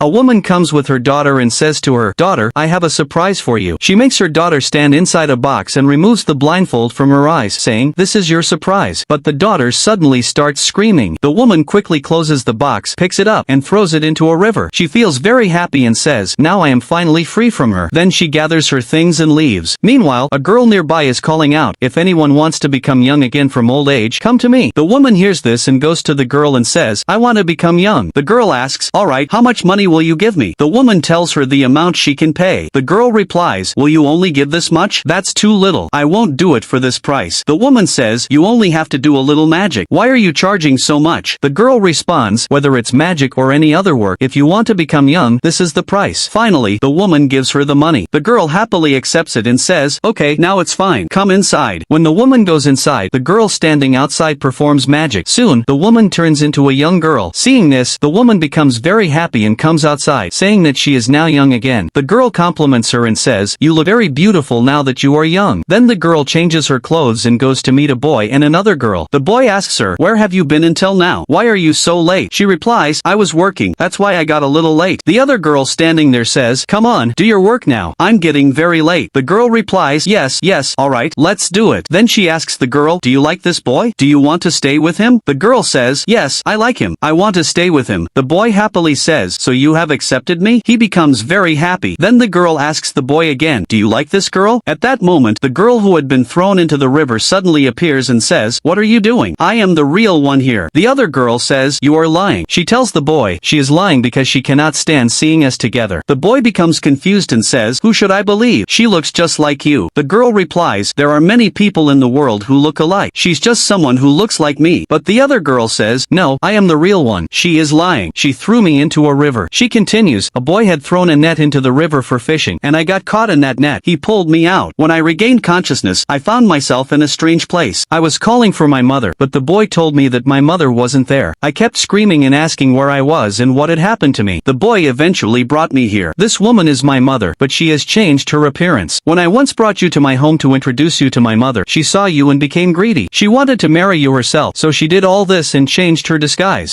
A woman comes with her daughter and says to her, "Daughter, I have a surprise for you." She makes her daughter stand inside a box and removes the blindfold from her eyes, saying, "This is your surprise." But the daughter suddenly starts screaming. The woman quickly closes the box, picks it up, and throws it into a river. She feels very happy and says, "Now I am finally free from her." Then she gathers her things and leaves. Meanwhile, a girl nearby is calling out, "If anyone wants to become young again from old age, come to me." The woman hears this and goes to the girl and says, "I want to become young." The girl asks, "Alright, how much money will you give me?" The woman tells her the amount she can pay. The girl replies, "Will you only give this much? That's too little. I won't do it for this price." The woman says, "You only have to do a little magic. Why are you charging so much?" The girl responds, "Whether it's magic or any other work, if you want to become young, this is the price." Finally, the woman gives her the money. The girl happily accepts it and says, "Okay, now it's fine. Come inside." When the woman goes inside, the girl standing outside performs magic. Soon, the woman turns into a young girl. Seeing this, the woman becomes very happy and comes outside, saying that she is now young again. The girl compliments her and says, "You look very beautiful now that you are young." Then the girl changes her clothes and goes to meet a boy and another girl. The boy asks her, "Where have you been until now? Why are you so late?" She replies, "I was working. That's why I got a little late." The other girl standing there says, "Come on, do your work now. I'm getting very late." The girl replies, "Yes, alright, let's do it." Then she asks the girl, "Do you like this boy? Do you want to stay with him?" The girl says, "Yes, I like him. I want to stay with him." The boy happily says, "So you have accepted me?" He becomes very happy. Then the girl asks the boy again, "Do you like this girl?" At that moment, the girl who had been thrown into the river suddenly appears and says, "What are you doing? I am the real one here." The other girl says, "You are lying." She tells the boy she is lying because she cannot stand seeing us together. The boy becomes confused and says, "Who should I believe? She looks just like you." The girl replies, "There are many people in the world who look alike. She's just someone who looks like me." But the other girl says, "No, I am the real one. She is lying. She threw me into a river." She continues, "A boy had thrown a net into the river for fishing, and I got caught in that net. He pulled me out. When I regained consciousness, I found myself in a strange place. I was calling for my mother, but the boy told me that my mother wasn't there. I kept screaming and asking where I was and what had happened to me. The boy eventually brought me here. This woman is my mother, but she has changed her appearance. When I once brought you to my home to introduce you to my mother, she saw you and became greedy. She wanted to marry you herself, so she did all this and changed her disguise."